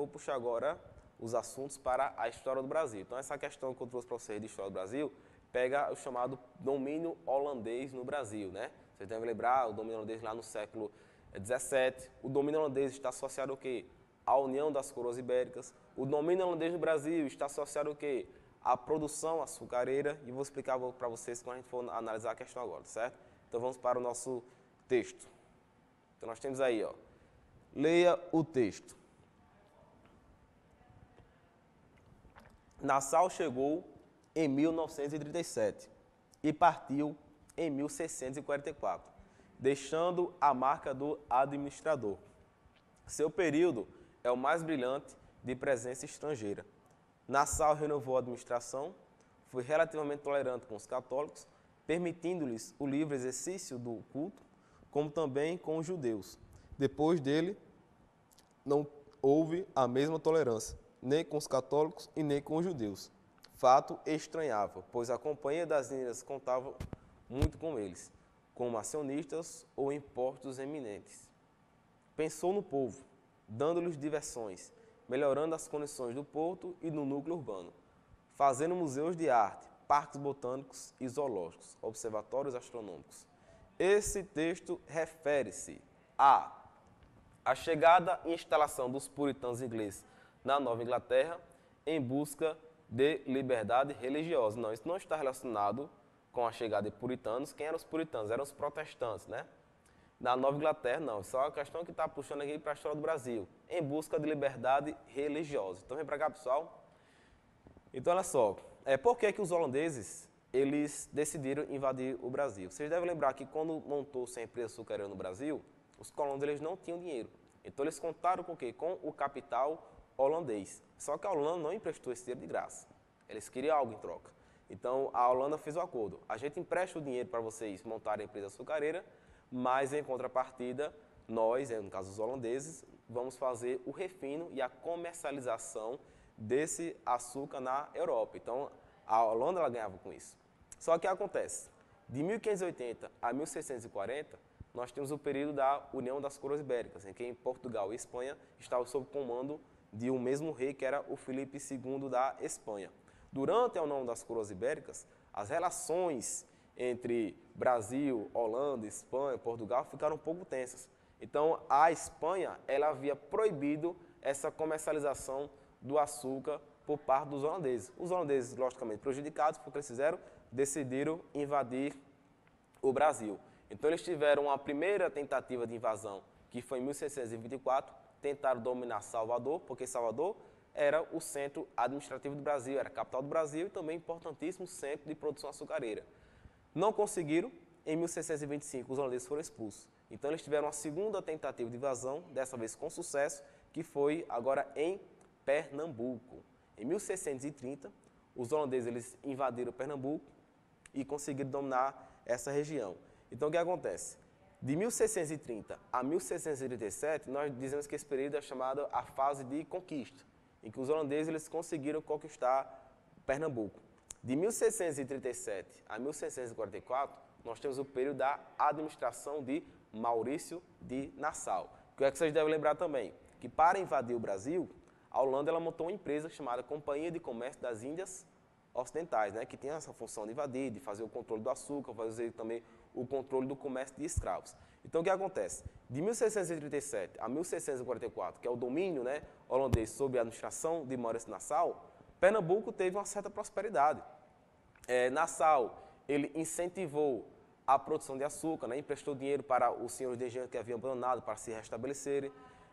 vou puxar agora os assuntos para a história do Brasil. Então, essa questão que eu trouxe para vocês de história do Brasil, pega o chamado domínio holandês no Brasil, né? Vocês devem lembrar, o domínio holandês lá no século XVII. O domínio holandês está associado ao quê? À União das Coroas Ibéricas. O domínio holandês no Brasil está associado ao quê? À produção açucareira. E vou explicar para vocês quando a gente for analisar a questão agora, certo? Então, vamos para o nosso texto. Então, nós temos aí, ó. Leia o texto. Nassau chegou em 1937 e partiu em 1644, deixando a marca do administrador. Seu período é o mais brilhante de presença estrangeira. Nassau renovou a administração, foi relativamente tolerante com os católicos, permitindo-lhes o livre exercício do culto, como também com os judeus. Depois dele, não houve a mesma tolerância, nem com os católicos e nem com os judeus. Fato estranhável, pois a Companhia das Índias contava muito com eles, como acionistas ou impostos eminentes. Pensou no povo, dando-lhes diversões, melhorando as condições do porto e do núcleo urbano, fazendo museus de arte, parques botânicos e zoológicos, observatórios astronômicos. Esse texto refere-se à chegada e instalação dos puritanos ingleses na Nova Inglaterra em busca de liberdade religiosa. Não, isso não está relacionado com a chegada de puritanos. Quem eram os puritanos? Eram os protestantes, né? Na Nova Inglaterra, não. Isso é uma questão que está puxando aqui para a história do Brasil. Em busca de liberdade religiosa. Então, vem para cá, pessoal. Então, olha só. Por que os holandeses eles decidiram invadir o Brasil? Vocês devem lembrar que quando montou-se a empresa açucareira no Brasil, os colonos eles não tinham dinheiro. Então, eles contaram com o quê? Com o capital holandês. Só que a Holanda não emprestou esse dinheiro de graça. Eles queriam algo em troca. Então, a Holanda fez o acordo. A gente empresta o dinheiro para vocês montarem a empresa açucareira, mas, em contrapartida, nós, no caso os holandeses, vamos fazer o refino e a comercialização desse açúcar na Europa. Então, a Holanda ela ganhava com isso. Só que o que acontece? De 1580 a 1640, nós temos o período da União das Coroas Ibéricas, em que Portugal e Espanha estavam sob comando de um mesmo rei, que era o Filipe II da Espanha. Durante a União das Coroas Ibéricas, as relações entre Brasil, Holanda, Espanha, Portugal ficaram um pouco tensas. Então, a Espanha ela havia proibido essa comercialização do açúcar por parte dos holandeses. Os holandeses, logicamente prejudicados, porque eles fizeram, decidiram invadir o Brasil. Então, eles tiveram uma primeira tentativa de invasão, que foi em 1624, tentaram dominar Salvador, porque Salvador era o centro administrativo do Brasil, era a capital do Brasil e também importantíssimo centro de produção açucareira. Não conseguiram, em 1625 os holandeses foram expulsos. Então eles tiveram uma segunda tentativa de invasão, dessa vez com sucesso, que foi agora em Pernambuco. Em 1630, os holandeses eles invadiram Pernambuco e conseguiram dominar essa região. Então o que acontece? De 1630 a 1637, nós dizemos que esse período é chamado a fase de conquista, em que os holandeses eles conseguiram conquistar Pernambuco. De 1637 a 1644, nós temos o período da administração de Maurício de Nassau. O que é que vocês devem lembrar também? Que para invadir o Brasil, a Holanda ela montou uma empresa chamada Companhia de Comércio das Índias Ocidentais, né, que tem essa função de invadir, de fazer o controle do açúcar, fazer também o controle do comércio de escravos. Então, o que acontece? De 1637 a 1644, que é o domínio, né, holandês sob a administração de Maurício de Nassau, Pernambuco teve uma certa prosperidade. Nassau, ele incentivou a produção de açúcar, né, emprestou dinheiro para os senhores de engenho que haviam abandonado para se restabelecerem.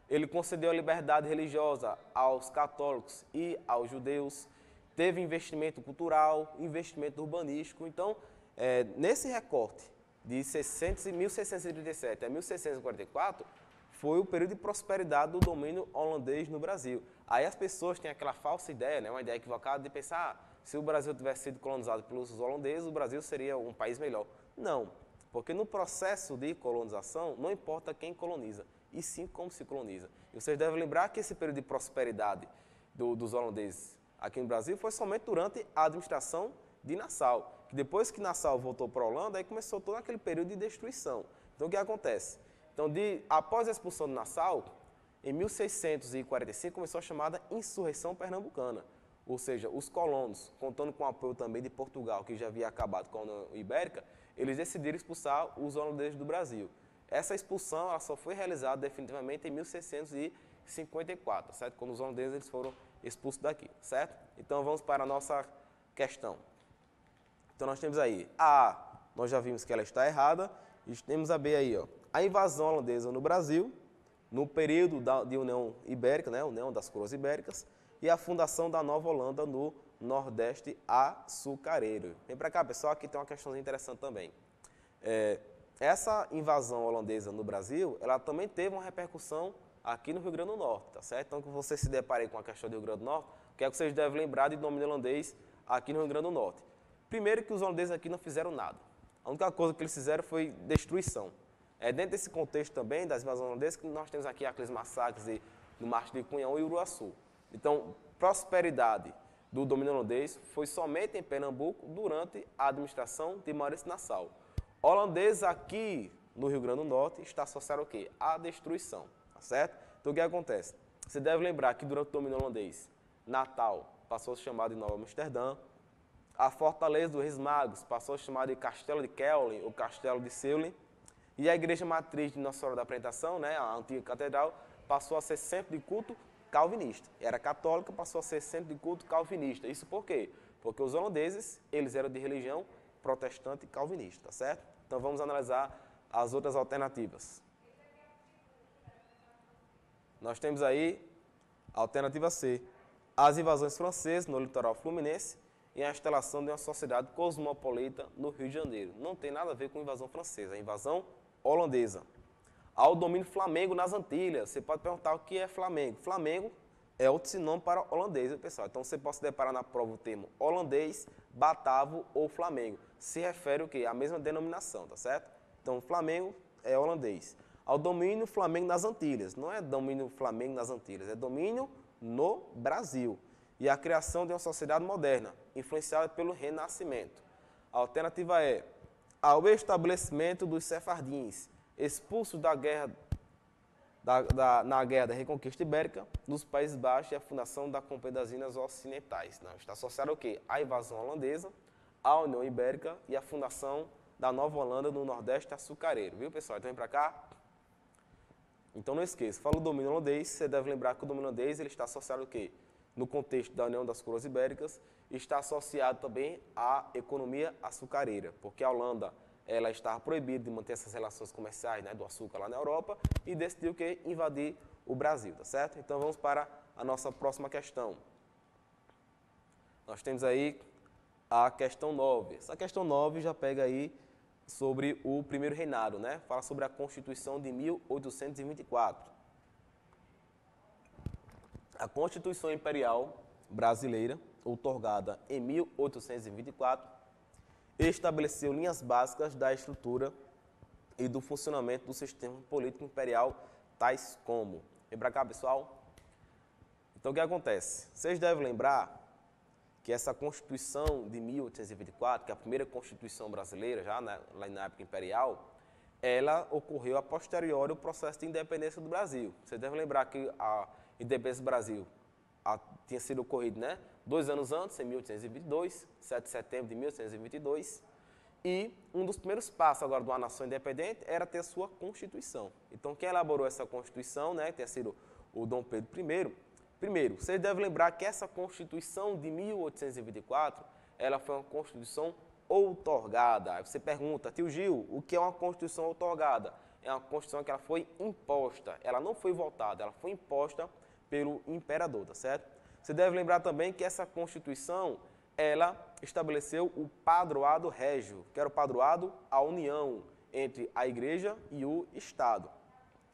Ele concedeu a liberdade religiosa aos católicos e aos judeus. Teve investimento cultural, investimento urbanístico. Então, nesse recorte de 1637 a 1644, foi o período de prosperidade do domínio holandês no Brasil. Aí as pessoas têm aquela falsa ideia, né, uma ideia equivocada de pensar, se o Brasil tivesse sido colonizado pelos holandeses, o Brasil seria um país melhor. Não, porque no processo de colonização, não importa quem coloniza, e sim como se coloniza. E vocês devem lembrar que esse período de prosperidade dos holandeses aqui no Brasil foi somente durante a administração de Nassau, que depois que Nassau voltou para a Holanda, aí começou todo aquele período de destruição. Então, o que acontece? Então, após a expulsão de Nassau, Em 1645 começou a chamada Insurreição Pernambucana, ou seja, os colonos, contando com o apoio também de Portugal, que já havia acabado com a União Ibérica, eles decidiram expulsar os holandeses do Brasil. Essa expulsão ela só foi realizada definitivamente em 1654, certo? Quando os holandeses eles foram expulsos daqui, certo? Então vamos para a nossa questão. Então nós temos aí a A, nós já vimos que ela está errada, e temos a B aí, ó, a invasão holandesa no Brasil, no período de União Ibérica, né, União das Coroas Ibéricas, e a fundação da Nova Holanda no Nordeste açucareiro. Vem para cá, pessoal, aqui tem uma questão interessante também. Essa invasão holandesa no Brasil, ela também teve uma repercussão aqui no Rio Grande do Norte, tá certo? Então, que você se depare com a questão do Rio Grande do Norte, o que é que vocês devem lembrar de domínio holandês aqui no Rio Grande do Norte? Primeiro que os holandeses aqui não fizeram nada. A única coisa que eles fizeram foi destruição. Dentro desse contexto também das invasões holandesas, que nós temos aqui aqueles massacres no Marco de Cunhão e Uruaçu. Então, prosperidade do domínio holandês foi somente em Pernambuco durante a administração de Maurício Nassau. Holandês aqui no Rio Grande do Norte está associado ao quê? À destruição, tá certo? Então, o que acontece? Você deve lembrar que durante o domínio holandês, Natal passou a se chamar de Nova Amsterdã, a Fortaleza dos Reis Magos passou a se chamar de Castelo de Kelvin ou Castelo de Seulen, e a igreja matriz de Nossa Senhora da Apresentação, né, a antiga catedral, passou a ser centro de culto calvinista. Era católica, passou a ser centro de culto calvinista. Isso por quê? Porque os holandeses, eles eram de religião protestante e calvinista, tá certo? Então vamos analisar as outras alternativas. Nós temos aí a alternativa C, as invasões francesas no litoral fluminense e a instalação de uma sociedade cosmopolita no Rio de Janeiro. Não tem nada a ver com invasão francesa, é invasão holandesa. Ao domínio flamengo nas Antilhas. Você pode perguntar o que é Flamengo. Flamengo é outro sinônimo para holandês, pessoal. Então você pode se deparar na prova o termo holandês, batavo ou Flamengo. Se refere o quê? À mesma denominação, tá certo? Então Flamengo é holandês. Ao domínio Flamengo nas Antilhas. Não é domínio Flamengo nas Antilhas, é domínio no Brasil. E a criação de uma sociedade moderna, influenciada pelo Renascimento. A alternativa é ao estabelecimento dos sefardins, expulsos da guerra, na Guerra da Reconquista Ibérica, nos Países Baixos e a fundação da Companhia das Índias Ocidentais. Não, está associado ao quê? À invasão holandesa, à União Ibérica e à fundação da Nova Holanda no Nordeste açucareiro. Viu, pessoal? Então vem para cá. Então não esqueça, fala o domínio holandês, você deve lembrar que o domínio holandês ele está associado ao quê? No contexto da União das Coroas Ibéricas, está associado também à economia açucareira, porque a Holanda ela estava proibida de manter essas relações comerciais, né, do açúcar lá na Europa e decidiu que invadir o Brasil, tá certo? Então vamos para a nossa próxima questão. Nós temos aí a questão 9. Essa questão 9 já pega aí sobre o primeiro reinado, né? Fala sobre a Constituição de 1824. A Constituição Imperial Brasileira, outorgada em 1824, estabeleceu linhas básicas da estrutura e do funcionamento do sistema político imperial, tais como... Vem pra cá, pessoal. Então, o que acontece? Vocês devem lembrar que essa Constituição de 1824, que é a primeira Constituição brasileira, já lá na época imperial, ela ocorreu a posteriori ao processo de independência do Brasil. Vocês devem lembrar que a independência do Brasil tinha sido ocorrido, né, 2 anos antes, em 1822, 7 de setembro de 1822, e um dos primeiros passos agora de uma nação independente era ter a sua Constituição. Então, quem elaborou essa Constituição, né, tinha sido o Dom Pedro I. Primeiro, vocês devem lembrar que essa Constituição de 1824, ela foi uma Constituição outorgada. Aí você pergunta, tio Gil, o que é uma Constituição outorgada? É uma Constituição que ela foi imposta, ela não foi votada, ela foi imposta pelo imperador, tá certo? Você deve lembrar também que essa Constituição, ela estabeleceu o padroado régio, que era o padroado, a união entre a Igreja e o Estado.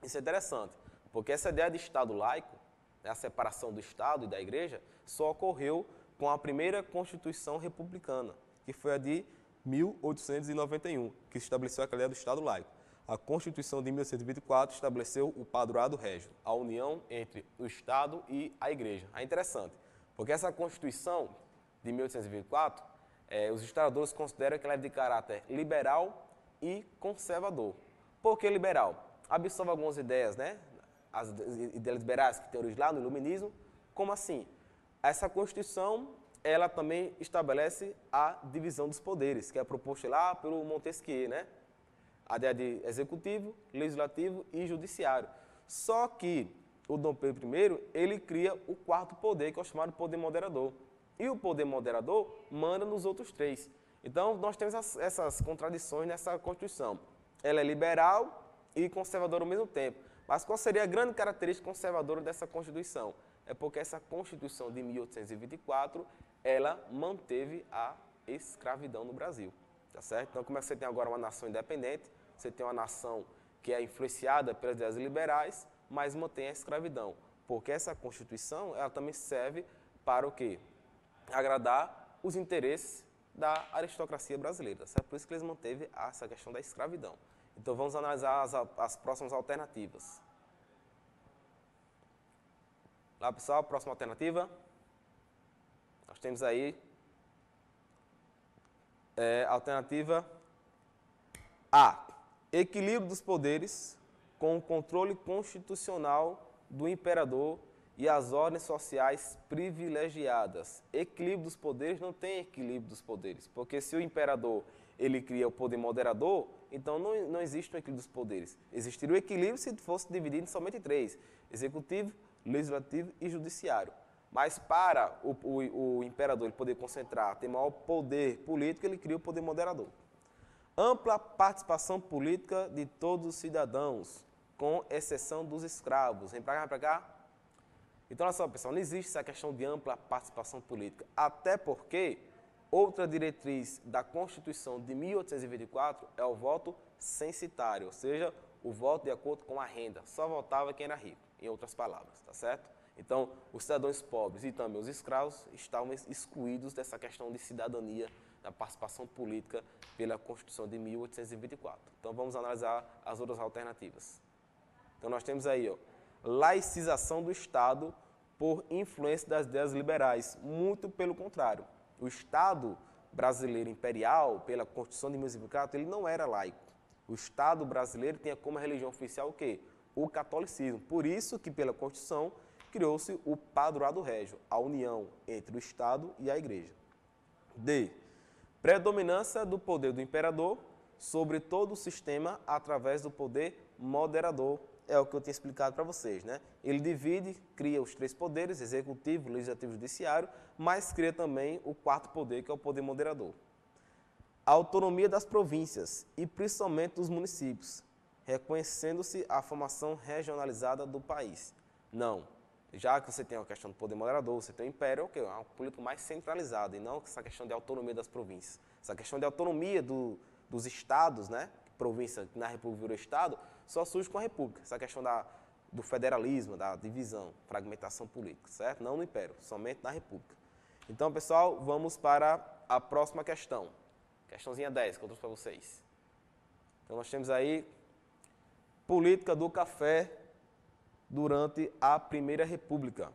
Isso é interessante, porque essa ideia de Estado laico, a separação do Estado e da Igreja, só ocorreu com a primeira Constituição republicana, que foi a de 1891, que estabeleceu aquela ideia do Estado laico. A Constituição de 1824 estabeleceu o padroado régio, a união entre o Estado e a Igreja. É interessante, porque essa Constituição de 1824, os historiadores consideram que ela é de caráter liberal e conservador. Por que liberal? Absorve algumas ideias, né, as ideias liberais que tem origem lá no Iluminismo. Como assim? Essa Constituição, ela também estabelece a divisão dos poderes, que é proposta lá pelo Montesquieu, né? A ideia de executivo, legislativo e judiciário. Só que o Dom Pedro I, ele cria o quarto poder, que é o chamado poder moderador. E o poder moderador manda nos outros três. Então, nós temos essas contradições nessa Constituição. Ela é liberal e conservadora ao mesmo tempo. Mas qual seria a grande característica conservadora dessa Constituição? É porque essa Constituição de 1824, ela manteve a escravidão no Brasil. Tá certo? Então, como é que você tem agora uma nação independente, você tem uma nação que é influenciada pelas ideias liberais, mas mantém a escravidão. Porque essa Constituição, ela também serve para o quê? Agradar os interesses da aristocracia brasileira. Certo? Por isso que eles manteve essa questão da escravidão. Então, vamos analisar as próximas alternativas. Lá, pessoal, próxima alternativa. Nós temos aí alternativa A. Equilíbrio dos poderes com o controle constitucional do imperador e as ordens sociais privilegiadas. Equilíbrio dos poderes não tem equilíbrio dos poderes, porque se o imperador ele cria o poder moderador, então não existe um equilíbrio dos poderes. Existiria o equilíbrio se fosse dividido somente em três: executivo, legislativo e judiciário. Mas para o imperador ele poder concentrar, ter maior poder político, ele cria o poder moderador. Ampla participação política de todos os cidadãos, com exceção dos escravos. Vem para cá. Então, olha só, pessoal, não existe essa questão de ampla participação política. Até porque outra diretriz da Constituição de 1824 é o voto censitário, ou seja, o voto de acordo com a renda. Só votava quem era rico, em outras palavras, tá certo? Então, os cidadãos pobres e também os escravos estavam excluídos dessa questão de cidadania, da participação política pela Constituição de 1824. Então, vamos analisar as outras alternativas. Então, nós temos aí, ó, laicização do Estado por influência das ideias liberais. Muito pelo contrário. O Estado brasileiro imperial, pela Constituição de 1824, ele não era laico. O Estado brasileiro tinha como religião oficial o quê? O catolicismo. Por isso que, pela Constituição, criou-se o padroado régio, a união entre o Estado e a Igreja. D. Predominância do poder do imperador sobre todo o sistema através do poder moderador. É o que eu tinha explicado para vocês, né? Ele divide, cria os três poderes, executivo, legislativo e judiciário, mas cria também o quarto poder, que é o poder moderador. A autonomia das províncias e principalmente dos municípios, reconhecendo-se a formação regionalizada do país. Não. Já que você tem a questão do poder moderador, você tem o império, okay, é um político mais centralizado, e não essa questão de autonomia das províncias. Essa questão de autonomia dos estados, né? Província que na República virou estado, só surge com a República. Essa questão do federalismo, da divisão, fragmentação política, certo? Não no império, somente na República. Então, pessoal, vamos para a próxima questão. Questãozinha 10, que eu trouxe para vocês. Então, nós temos aí política do café durante a Primeira República.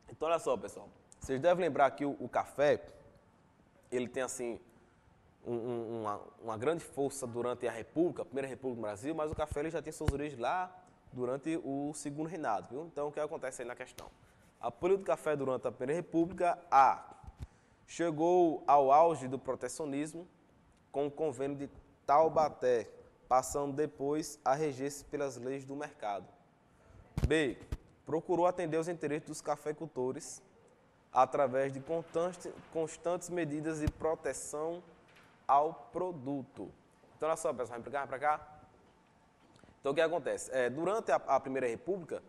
Então, olha só, pessoal. Vocês devem lembrar que o café, ele tem, assim, uma grande força durante a República, a Primeira República do Brasil, mas o café ele já tem suas origens lá durante o Segundo Reinado, viu? Então, o que acontece aí na questão? A política do café durante a Primeira República, chegou ao auge do protecionismo com o Convênio de Taubaté, passando depois a reger-se pelas leis do mercado. B. Procurou atender os interesses dos cafeicultores através de constantes medidas de proteção ao produto. Então, olha só, pessoal, vem para cá. Então, o que acontece? Durante a Primeira República,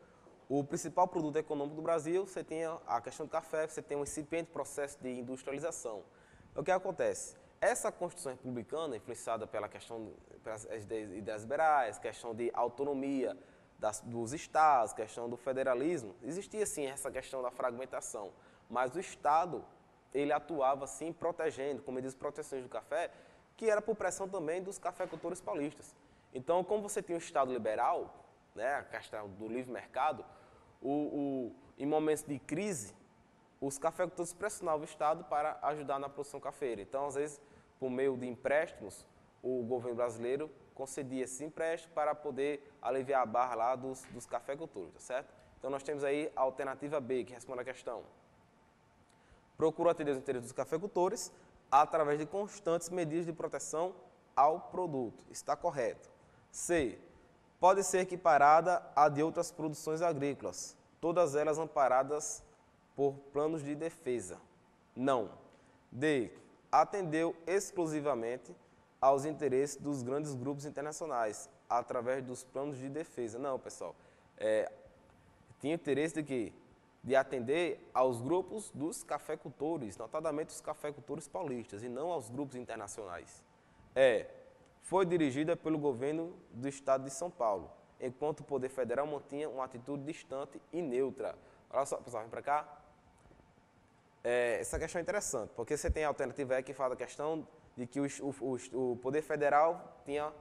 o principal produto econômico do Brasil, você tem a questão do café, você tem um incipiente processo de industrialização. Então, o que acontece? Essa Constituição republicana, influenciada pelas ideias liberais, questão de autonomia dos estados, questão do federalismo, existia sim essa questão da fragmentação, mas o Estado ele atuava sim protegendo, com medidas de proteção do café, que era por pressão também dos cafeicultores paulistas. Então, como você tinha o Estado liberal, né, a questão do livre mercado, em momentos de crise, os cafeicultores pressionavam o Estado para ajudar na produção cafeira. Então, às vezes, por meio de empréstimos, o governo brasileiro concedia esse empréstimo para poder aliviar a barra lá dos cafeicultores, tá certo? Então nós temos aí a alternativa B, que responde a questão. Procura atender os interesses dos cafeicultores através de constantes medidas de proteção ao produto. Está correto. C. Pode ser equiparada à de outras produções agrícolas, todas elas amparadas por planos de defesa. Não. D. Atendeu exclusivamente aos interesses dos grandes grupos internacionais, através dos planos de defesa. Não, pessoal. Tinha interesse de quê? De atender aos grupos dos cafeicultores, notadamente os cafeicultores paulistas, e não aos grupos internacionais. Foi dirigida pelo governo do estado de São Paulo, enquanto o poder federal mantinha uma atitude distante e neutra. Olha só, pessoal, vem para cá. Essa questão é interessante, porque você tem a alternativa E que fala da questão de que o poder federal tinha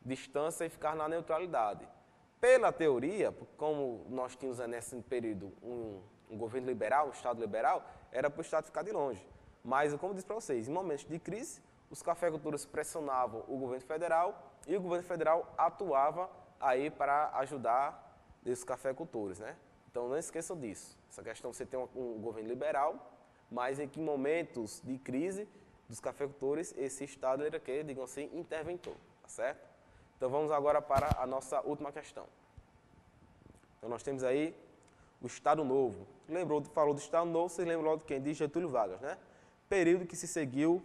distância e ficar na neutralidade. Pela teoria, como nós tínhamos nesse período um governo liberal, um Estado liberal, era para o Estado ficar de longe. Mas, como eu disse para vocês, em momentos de crise, os cafeicultores pressionavam o governo federal e o governo federal atuava aí para ajudar os cafeicultores, né? Então, não esqueçam disso. Essa questão, você tem um governo liberal, mas em que momentos de crise dos cafeicultores, esse Estado era que, digamos assim, interventor, tá certo? Então, vamos agora para a nossa última questão. Então, nós temos aí o Estado Novo. Falou do Estado Novo, vocês lembram logo de quem? De Getúlio Vargas, né? Período que se seguiu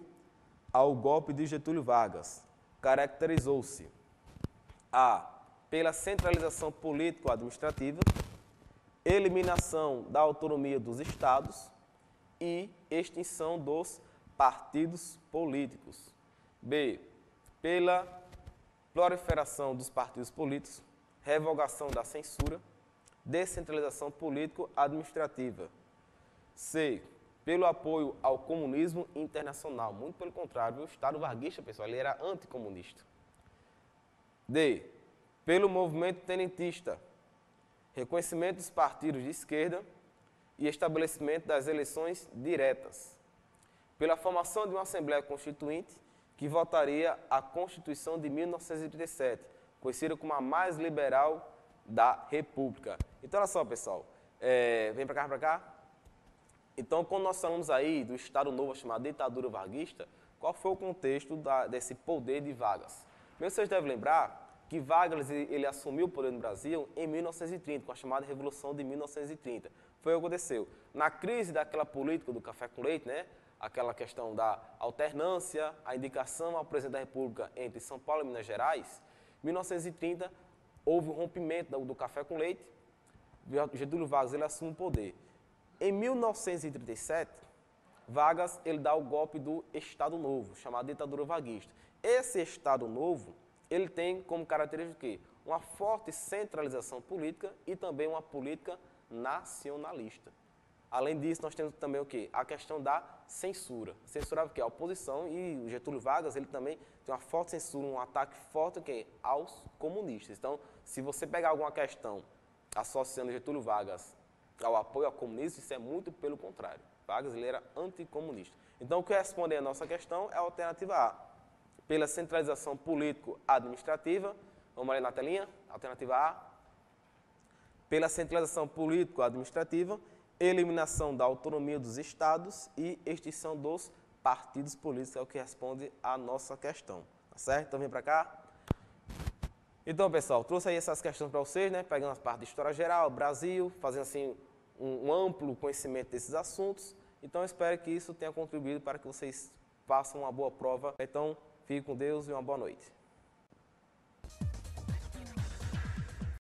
ao golpe de Getúlio Vargas. Caracterizou-se a. Pela centralização político-administrativa, eliminação da autonomia dos estados e extinção dos partidos políticos. B. Pela proliferação dos partidos políticos, revogação da censura, descentralização político-administrativa. C. Pelo apoio ao comunismo internacional. Muito pelo contrário, o Estado varguista, pessoal, ele era anticomunista. D. Pelo movimento tenentista, reconhecimento dos partidos de esquerda e estabelecimento das eleições diretas. Pela formação de uma Assembleia Constituinte que votaria a Constituição de 1937, conhecida como a mais liberal da República. Então, olha só, pessoal, vem para cá. Então, quando nós falamos aí do Estado Novo chamado ditadura varguista, qual foi o contexto desse poder de Vargas? Bem, vocês devem lembrar que Vargas ele assumiu o poder no Brasil em 1930, com a chamada Revolução de 1930. Foi o que aconteceu. Na crise daquela política do café com leite, né? Aquela questão da alternância, a indicação ao presidente da República entre São Paulo e Minas Gerais, em 1930 houve um rompimento do café com leite, Getúlio Vargas ele assume o poder. Em 1937, Vargas ele dá o golpe do Estado Novo, chamado ditadura varguista. Esse Estado Novo, ele tem como característica o quê? Uma forte centralização política e também uma política nacionalista. Além disso, nós temos também o quê? A questão da censura. Censurava o quê? A oposição, e o Getúlio Vargas ele também tem uma forte censura, um ataque forte o quê? Aos comunistas. Então, se você pegar alguma questão associando Getúlio Vargas ao apoio ao comunismo, isso é muito pelo contrário. Vargas ele era anticomunista. Então, o que responde a nossa questão é a alternativa A. Pela centralização político-administrativa, vamos ali na telinha, alternativa A. Pela centralização político-administrativa, eliminação da autonomia dos estados e extinção dos partidos políticos, é o que responde a nossa questão, tá certo? Então, vem para cá. Então, pessoal, trouxe aí essas questões para vocês, né? Pegando as partes de história geral, Brasil, fazendo assim um amplo conhecimento desses assuntos. Então, espero que isso tenha contribuído para que vocês façam uma boa prova. Então, fique com Deus e uma boa noite.